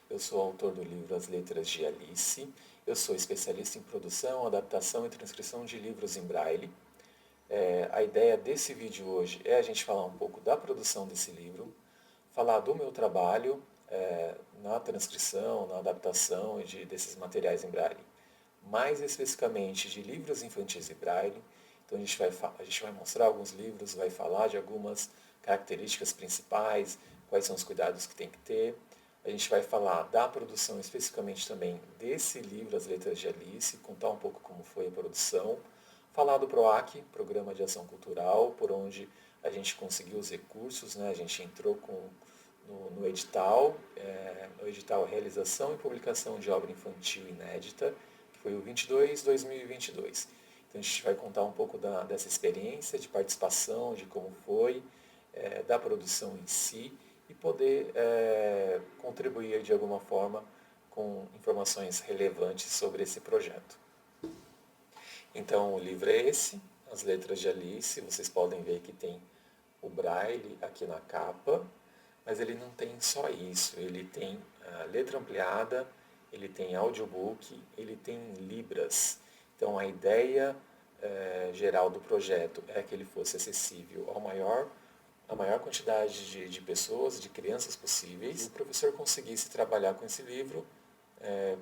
Eu sou autor do livro As Letras de Alice. Eu sou especialista em produção, adaptação e transcrição de livros em braille. A ideia desse vídeo hoje é a gente falar um pouco da produção desse livro, falar do meu trabalho na transcrição, na adaptação desses materiais em braille, mais especificamente de livros infantis em braille. Então a gente vai mostrar alguns livros, vai falar de algumas características principais, quais são os cuidados que tem que ter. A gente vai falar da produção especificamente também desse livro, As Letras de Alice, contar um pouco como foi a produção, falar do PROAC, Programa de Ação Cultural, por onde a gente conseguiu os recursos, né? A gente entrou no edital, no edital Realização e Publicação de Obra Infantil Inédita, que foi o 22-2022. Então a gente vai contar um pouco dessa experiência de participação, de como foi, da produção em si, e poder contribuir de alguma forma com informações relevantes sobre esse projeto. Então o livro é esse, As Letras de Alice. Vocês podem ver que tem o braille aqui na capa, mas ele não tem só isso, ele tem a letra ampliada, ele tem audiobook, ele tem libras. Então a ideia geral do projeto é que ele fosse acessível a maior quantidade de pessoas, de crianças possíveis, e o professor conseguisse trabalhar com esse livro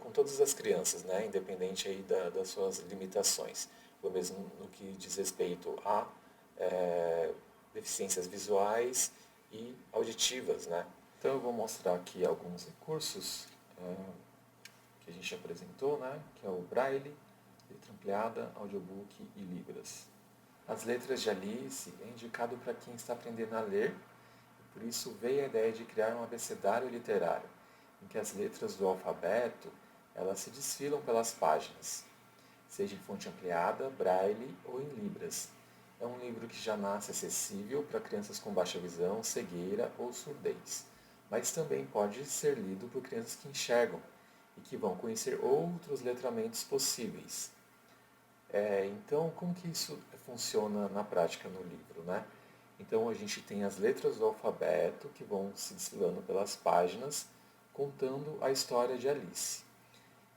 com todas as crianças, né, independente aí das suas limitações, ou mesmo no que diz respeito a deficiências visuais e auditivas, né. Então eu vou mostrar aqui alguns recursos que a gente apresentou, né, que é o Braille, letra ampliada, audiobook e libras. As Letras de Alice é indicado para quem está aprendendo a ler, e por isso veio a ideia de criar um abecedário literário, em que as letras do alfabeto elas se desfilam pelas páginas, seja em fonte ampliada, braille ou em libras. É um livro que já nasce acessível para crianças com baixa visão, cegueira ou surdez, mas também pode ser lido por crianças que enxergam e que vão conhecer outros letramentos possíveis. Então, como que isso funciona na prática no livro, né? Então, a gente tem as letras do alfabeto que vão se desfilando pelas páginas, contando a história de Alice.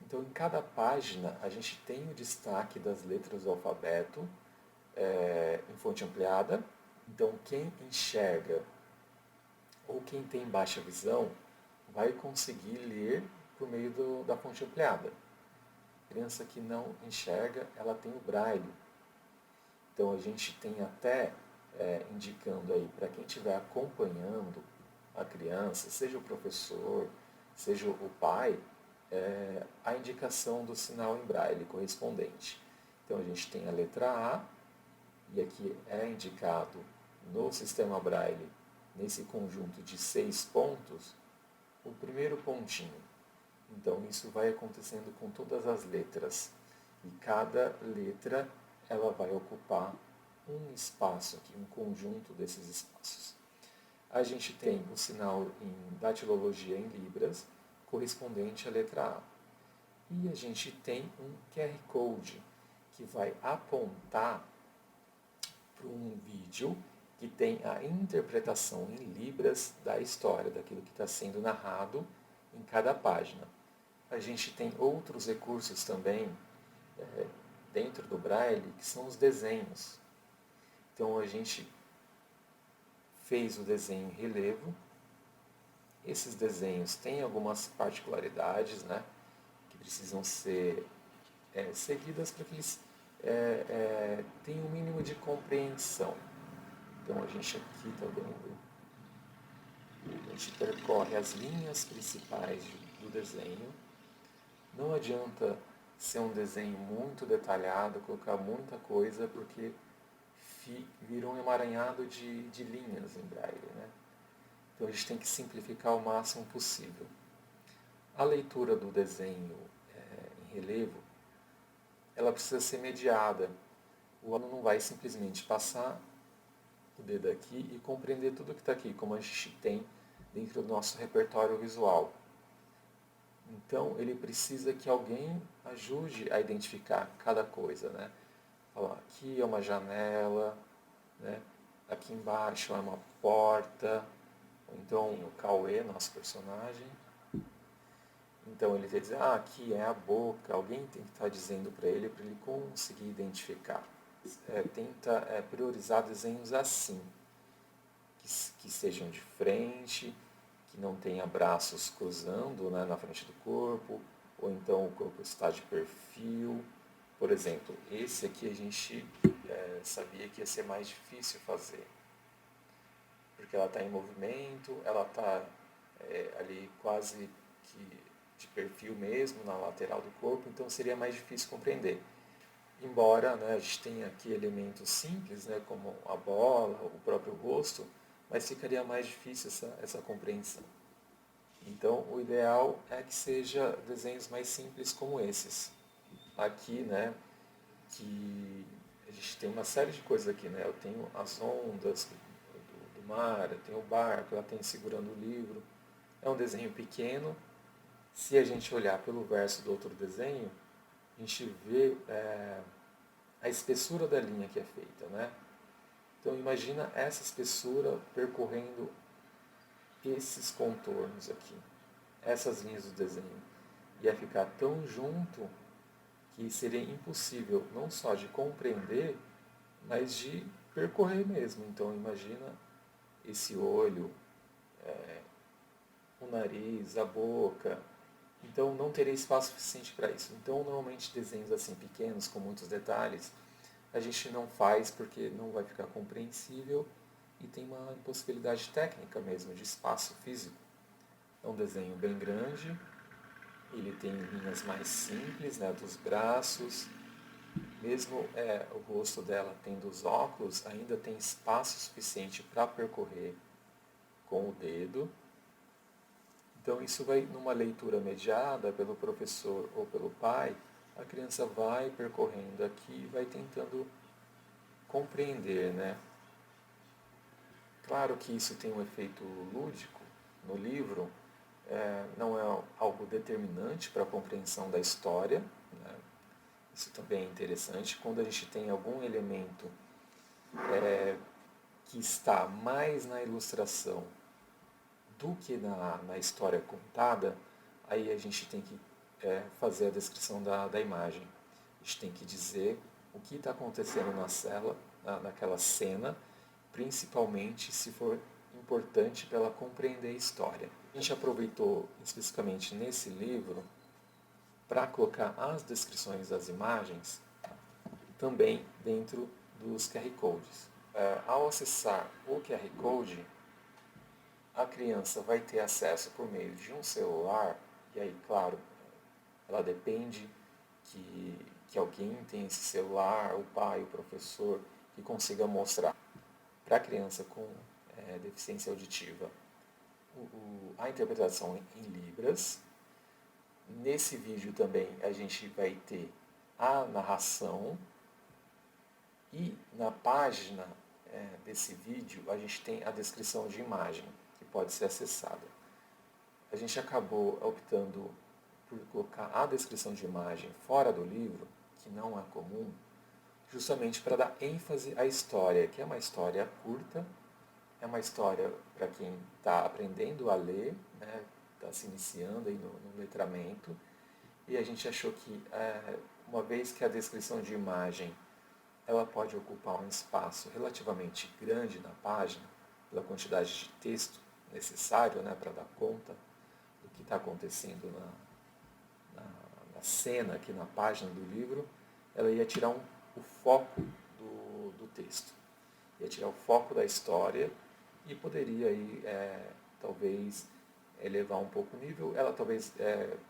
Então, em cada página, a gente tem o destaque das letras do alfabeto em fonte ampliada. Então, quem enxerga ou quem tem baixa visão vai conseguir ler por meio da fonte ampliada. A criança que não enxerga, ela tem o braille. Então a gente tem até indicando aí para quem estiver acompanhando a criança, seja o professor, seja o pai, a indicação do sinal em braille correspondente. Então a gente tem a letra A, e aqui é indicado no sistema braille, nesse conjunto de 6 pontos, o primeiro pontinho. Então isso vai acontecendo com todas as letras. E cada letra ela vai ocupar um espaço aqui, um conjunto desses espaços. A gente tem o sinal em datilologia em libras, correspondente à letra A. E a gente tem um QR Code, que vai apontar para um vídeo que tem a interpretação em libras da história, daquilo que está sendo narrado em cada página. A gente tem outros recursos também dentro do Braille, que são os desenhos. Então a gente fez o desenho em relevo. Esses desenhos têm algumas particularidades, né, que precisam ser seguidas para que eles tenham um mínimo de compreensão. Então a gente aqui está vendo, a gente percorre as linhas principais do desenho. Não adianta ser um desenho muito detalhado, colocar muita coisa, porque vira um emaranhado de linhas em braille, né? Então a gente tem que simplificar o máximo possível. A leitura do desenho em relevo, ela precisa ser mediada. O aluno não vai simplesmente passar o dedo aqui e compreender tudo que está aqui, como a gente tem dentro do nosso repertório visual. Então ele precisa que alguém ajude a identificar cada coisa, né? Falar, aqui é uma janela, né? Aqui embaixo é uma porta, ou então o Cauê, nosso personagem. Então ele tem que dizer, aqui é a boca, alguém tem que estar dizendo para ele conseguir identificar. Tenta priorizar desenhos assim, que sejam de frente, que não tenha braços cruzando, né, na frente do corpo, ou então o corpo está de perfil. Por exemplo, esse aqui a gente sabia que ia ser mais difícil fazer, porque ela está em movimento, ela está ali quase que de perfil mesmo, na lateral do corpo, então seria mais difícil compreender. Embora, né, a gente tenha aqui elementos simples, né, como a bola, o próprio rosto, mas ficaria mais difícil essa compreensão. Então, o ideal é que seja desenhos mais simples como esses. Aqui, né, que a gente tem uma série de coisas aqui, né? Eu tenho as ondas do mar, eu tenho o barco, ela tem segurando o livro. É um desenho pequeno. Se a gente olhar pelo verso do outro desenho, a gente vê a espessura da linha que é feita, né? Então imagina essa espessura percorrendo esses contornos aqui, essas linhas do desenho. Ia ficar tão junto que seria impossível não só de compreender, mas de percorrer mesmo. Então imagina esse olho, o nariz, a boca. Então não teria espaço suficiente para isso. Então normalmente desenhos assim pequenos, com muitos detalhes, a gente não faz porque não vai ficar compreensível e tem uma impossibilidade técnica mesmo, de espaço físico. É um desenho bem grande, ele tem linhas mais simples, né, dos braços, mesmo o rosto dela tendo os óculos, ainda tem espaço suficiente para percorrer com o dedo. Então isso vai, numa leitura mediada pelo professor ou pelo pai, a criança vai percorrendo aqui e vai tentando compreender, né? Claro que isso tem um efeito lúdico no livro, não é algo determinante para a compreensão da história, né? Isso também é interessante. Quando a gente tem algum elemento que está mais na ilustração do que na história contada, aí a gente tem que fazer a descrição da imagem. A gente tem que dizer o que está acontecendo naquela cena, principalmente se for importante para ela compreender a história. A gente aproveitou especificamente nesse livro para colocar as descrições das imagens também dentro dos QR Codes. Ao acessar o QR Code, a criança vai ter acesso por meio de um celular, e aí, claro, ela depende que alguém tenha esse celular, o pai, o professor, que consiga mostrar para a criança com deficiência auditiva a interpretação em Libras. Nesse vídeo também a gente vai ter a narração e na página desse vídeo a gente tem a descrição de imagem que pode ser acessada. A gente acabou optando por colocar a descrição de imagem fora do livro, que não é comum, justamente para dar ênfase à história, que é uma história curta, é uma história para quem está aprendendo a ler, né, está se iniciando aí no letramento, e a gente achou que, uma vez que a descrição de imagem ela pode ocupar um espaço relativamente grande na página, pela quantidade de texto necessário, né, para dar conta do que está acontecendo na cena aqui na página do livro, ela ia tirar o foco do texto, ia tirar o foco da história e poderia aí, talvez elevar um pouco o nível. Ela talvez,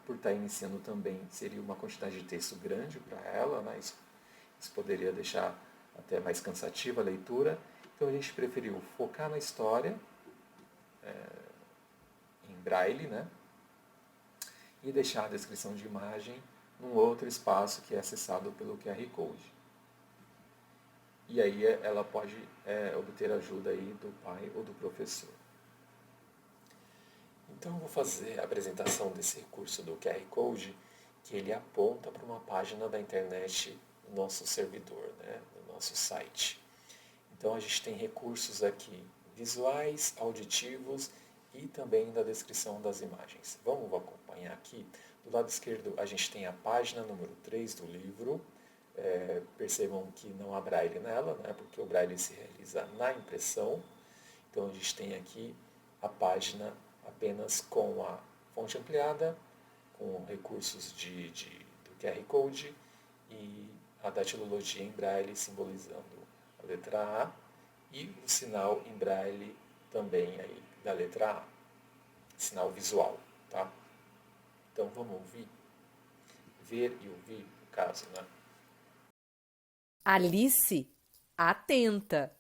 por estar iniciando também, seria uma quantidade de texto grande para ela, né? Isso poderia deixar até mais cansativa a leitura. Então a gente preferiu focar na história, em braille, né? E deixar a descrição de imagem num outro espaço que é acessado pelo QR Code. E aí ela pode obter ajuda aí do pai ou do professor. Então eu vou fazer a apresentação desse recurso do QR Code, que ele aponta para uma página da internet do nosso servidor, né, do nosso site. Então a gente tem recursos aqui visuais, auditivos e também da descrição das imagens. Vamos acompanhar aqui. Do lado esquerdo a gente tem a página número 3 do livro. Percebam que não há braille nela, né, porque o braille se realiza na impressão. Então a gente tem aqui a página apenas com a fonte ampliada, com recursos do QR Code e a datilologia em braille simbolizando a letra A e o sinal em braille também aí da letra A, sinal visual, tá? Então vamos ouvir, ver e ouvir, no caso, né? Alice, atenta!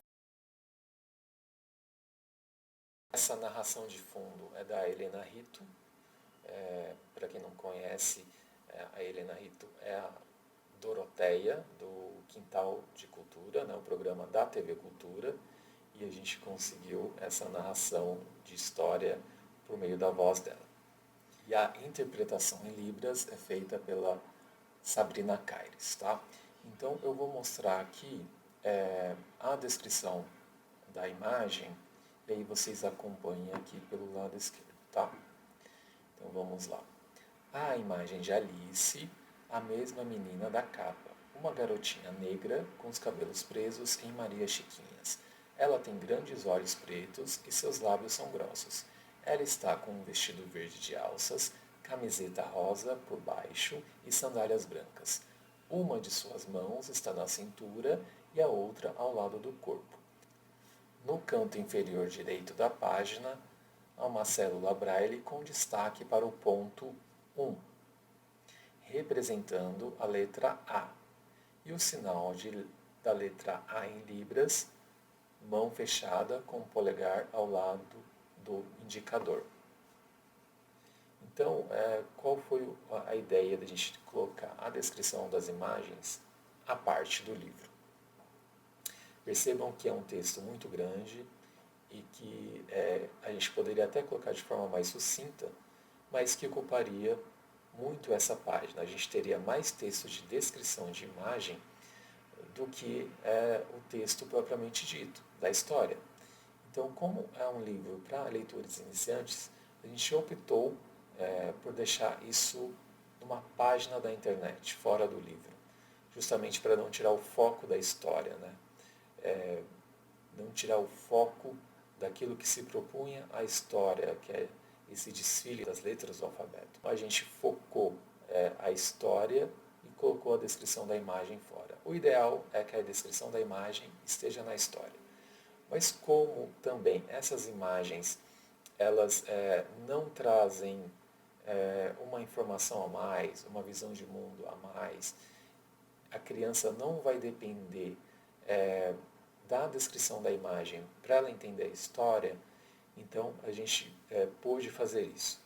Essa narração de fundo é da Helena Rito. Para quem não conhece, a Helena Rito é a Doroteia do Quintal de Cultura, né, o programa da TV Cultura, e a gente conseguiu essa narração de história por meio da voz dela. E a interpretação em Libras é feita pela Sabrina Caires, tá? Então eu vou mostrar aqui a descrição da imagem e aí vocês acompanhem aqui pelo lado esquerdo, tá? Então vamos lá. A imagem de Alice, a mesma menina da capa, uma garotinha negra com os cabelos presos em Maria Chiquinhas. Ela tem grandes olhos pretos e seus lábios são grossos. Ela está com um vestido verde de alças, camiseta rosa por baixo e sandálias brancas. Uma de suas mãos está na cintura e a outra ao lado do corpo. No canto inferior direito da página, há uma célula braille com destaque para o ponto 1, representando a letra A, e o sinal da letra A em Libras, mão fechada com o polegar ao lado do indicador. Então, qual foi a ideia de a gente colocar a descrição das imagens à parte do livro? Percebam que é um texto muito grande e que a gente poderia até colocar de forma mais sucinta, mas que ocuparia muito essa página. A gente teria mais texto de descrição de imagem do que o texto propriamente dito, da história. Então, como é um livro para leitores iniciantes, a gente optou por deixar isso numa página da internet, fora do livro, justamente para não tirar o foco da história, né? Não tirar o foco daquilo que se propunha a história, que é esse desfile das letras do alfabeto. A gente focou a história e colocou a descrição da imagem fora. O ideal é que a descrição da imagem esteja na história. Mas como também essas imagens elas não trazem uma informação a mais, uma visão de mundo a mais, a criança não vai depender da descrição da imagem para ela entender a história, então a gente pôde fazer isso.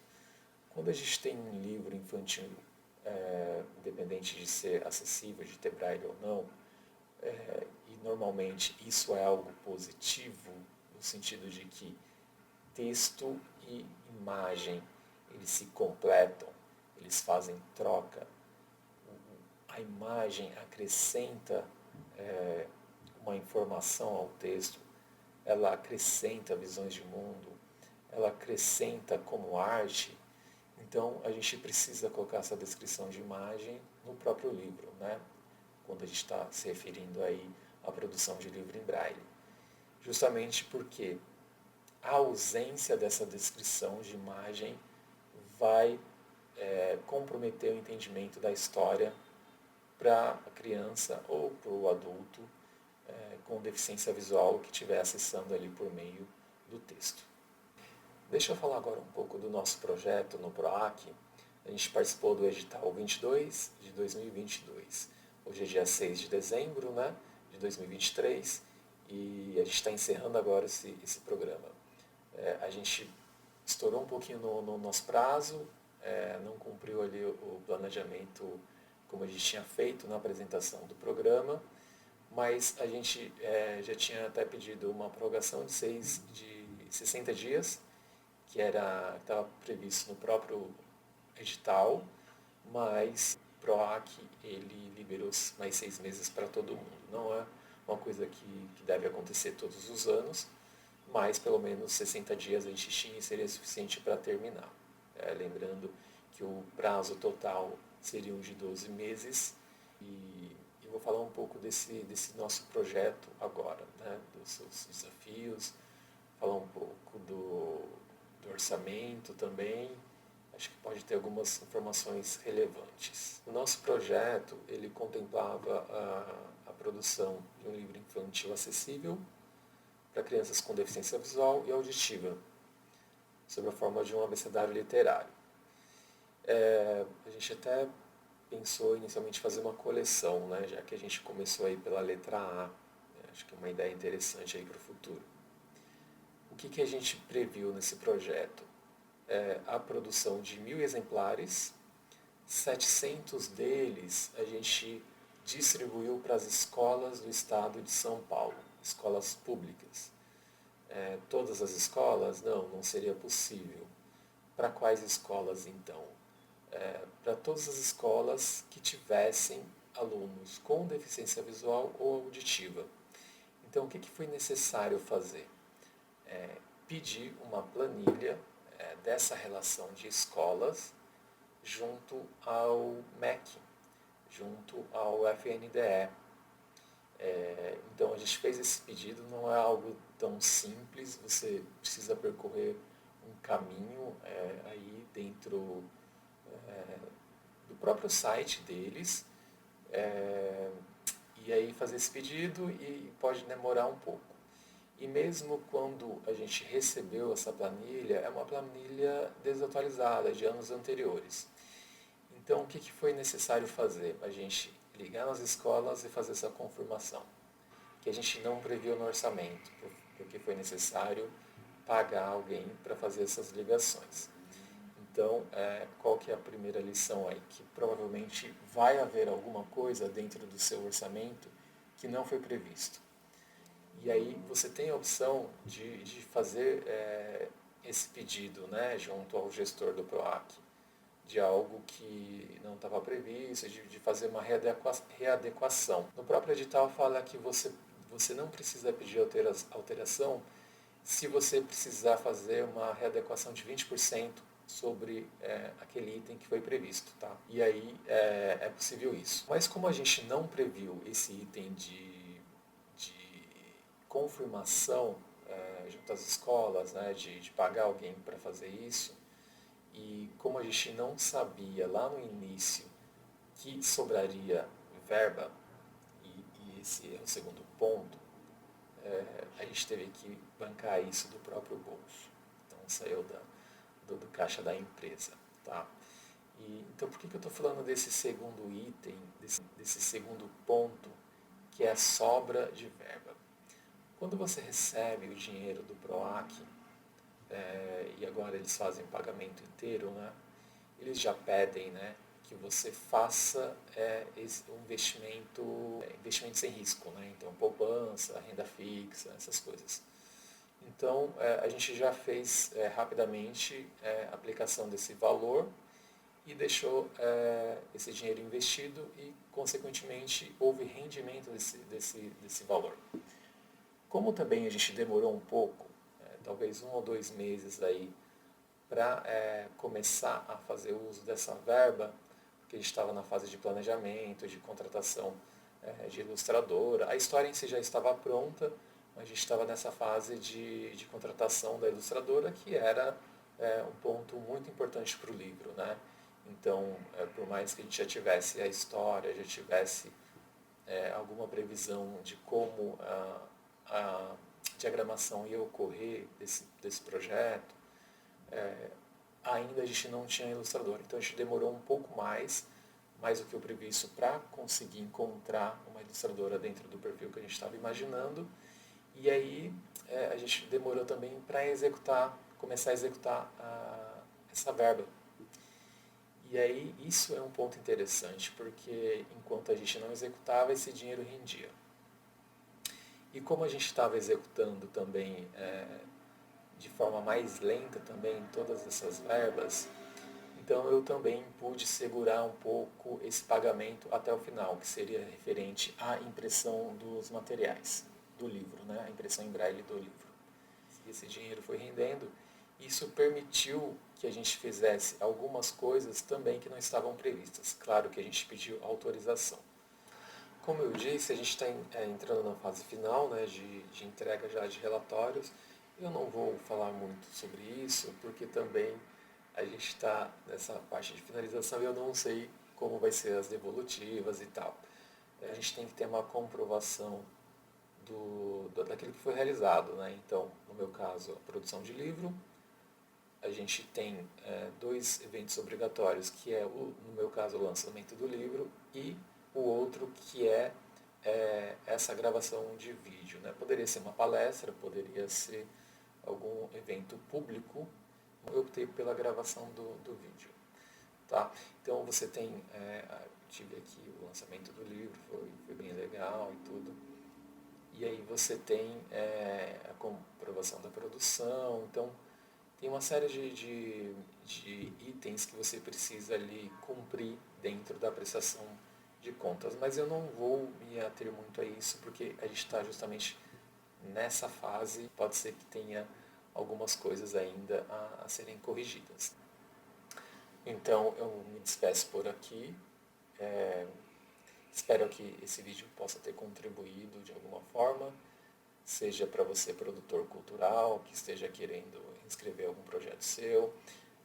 Quando a gente tem um livro infantil, independente de ser acessível, de ter braille ou não, e normalmente isso é algo positivo, no sentido de que texto e imagem eles se completam, eles fazem troca. A imagem acrescenta uma informação ao texto, ela acrescenta visões de mundo, ela acrescenta como arte. Então a gente precisa colocar essa descrição de imagem no próprio livro, né? Quando a gente está se referindo aí à produção de livro em braille. Justamente porque a ausência dessa descrição de imagem vai comprometer o entendimento da história para a criança ou para o adulto com deficiência visual que estiver acessando ali por meio do texto. Deixa eu falar agora um pouco do nosso projeto no PROAC. A gente participou do edital 22 de 2022. Hoje é dia 6 de dezembro, né, de 2023 e a gente está encerrando agora esse programa. A gente estourou um pouquinho no nosso prazo, não cumpriu ali o planejamento como a gente tinha feito na apresentação do programa, mas a gente já tinha até pedido uma prorrogação de 60 dias, que estava previsto no próprio edital, mas o PROAC ele liberou mais 6 meses para todo mundo. Não é uma coisa que deve acontecer todos os anos, mas pelo menos 60 dias a gente tinha e seria suficiente para terminar. Lembrando que o prazo total seriam de 12 meses e eu vou falar um pouco desse nosso projeto agora, né? Dos seus desafios, falar um pouco do orçamento também. Acho que pode ter algumas informações relevantes. O nosso projeto, ele contemplava a produção de um livro infantil acessível para crianças com deficiência visual e auditiva, sob a forma de um abecedário literário. A gente até pensou inicialmente fazer uma coleção, né, já que a gente começou aí pela letra A, né, acho que é uma ideia interessante aí para o futuro. O que a gente previu nesse projeto? A produção de 1.000 exemplares, 700 deles a gente distribuiu para as escolas do estado de São Paulo, escolas públicas. Todas as escolas? Não seria possível. Para quais escolas então? Para todas as escolas que tivessem alunos com deficiência visual ou auditiva. Então, o que foi necessário fazer? Pedir uma planilha dessa relação de escolas junto ao MEC, junto ao FNDE. Então a gente fez esse pedido, não é algo tão simples, você precisa percorrer um caminho aí dentro do próprio site deles, e aí fazer esse pedido e pode demorar um pouco. E mesmo quando a gente recebeu essa planilha, é uma planilha desatualizada, de anos anteriores. Então, o que foi necessário fazer? A gente ligar nas escolas e fazer essa confirmação, que a gente não previu no orçamento, porque foi necessário pagar alguém para fazer essas ligações. Então, qual que é a primeira lição aí? Que provavelmente vai haver alguma coisa dentro do seu orçamento que não foi previsto. E aí você tem a opção de fazer esse pedido, né, junto ao gestor do PROAC, de algo que não estava previsto, de fazer uma readequação. No próprio edital fala que você não precisa pedir alteração se você precisar fazer uma readequação de 20% sobre aquele item que foi previsto. Tá? E aí é possível isso. Mas como a gente não previu esse item de confirmação junto às escolas, né, de pagar alguém para fazer isso, e como a gente não sabia lá no início que sobraria verba, e esse é o segundo ponto, a gente teve que bancar isso do próprio bolso. Então saiu do caixa da empresa. Tá? Então por que eu estou falando desse segundo item, desse segundo ponto, que é a sobra de verba? Quando você recebe o dinheiro do PROAC, e agora eles fazem o pagamento inteiro, né? Eles já pedem, né, que você faça um investimento sem risco, né? Então poupança, renda fixa, essas coisas. Então a gente já fez rapidamente a aplicação desse valor e deixou esse dinheiro investido e consequentemente houve rendimento desse valor. Como também a gente demorou um pouco, talvez 1 ou 2 meses aí, para começar a fazer uso dessa verba, porque a gente estava na fase de planejamento, de contratação de ilustradora. A história em si já estava pronta, mas a gente estava nessa fase de contratação da ilustradora, que era um ponto muito importante para o livro. Né? Então, por mais que a gente já tivesse a história, já tivesse alguma previsão de como a diagramação ia ocorrer desse projeto, ainda a gente não tinha ilustrador. Então a gente demorou um pouco mais do que o previsto, para conseguir encontrar uma ilustradora dentro do perfil que a gente estava imaginando. E aí a gente demorou também para começar a executar essa verba. E aí isso é um ponto interessante, porque enquanto a gente não executava, esse dinheiro rendia. E como a gente estava executando também de forma mais lenta também todas essas verbas, então eu também pude segurar um pouco esse pagamento até o final, que seria referente à impressão dos materiais do livro, né? A impressão em braille do livro. e esse dinheiro foi rendendo, isso permitiu que a gente fizesse algumas coisas também que não estavam previstas. Claro que a gente pediu autorização. Como eu disse, a gente está entrando na fase final, né, de entrega já de relatórios. Eu não vou falar muito sobre isso, porque também a gente está nessa parte de finalização e eu não sei como vai ser as devolutivas e tal. A gente tem que ter uma comprovação daquilo que foi realizado, né? Então, no meu caso, a produção de livro. A gente tem dois eventos obrigatórios, que é, no meu caso, o lançamento do livro e o outro que essa gravação de vídeo. Né? Poderia ser uma palestra, poderia ser algum evento público. Eu optei pela gravação do vídeo. Tá? Então você tem, tive aqui o lançamento do livro, foi bem legal e tudo. E aí você tem a comprovação da produção, então tem uma série de itens que você precisa ali cumprir dentro da prestação de contas, mas eu não vou me ater muito a isso, porque a gente está justamente nessa fase, pode ser que tenha algumas coisas ainda a serem corrigidas. Então eu me despeço por aqui. Espero que esse vídeo possa ter contribuído de alguma forma, seja para você produtor cultural que esteja querendo inscrever algum projeto seu,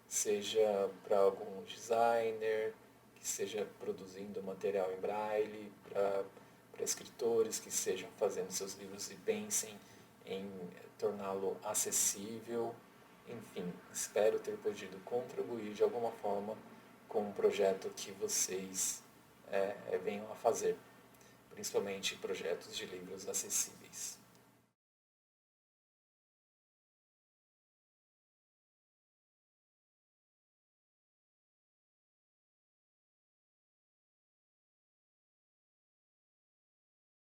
seja para algum designer que esteja produzindo material em braille, para escritores que estejam fazendo seus livros e pensem em torná-lo acessível. Enfim, espero ter podido contribuir de alguma forma com um projeto que vocês venham a fazer, principalmente projetos de livros acessíveis.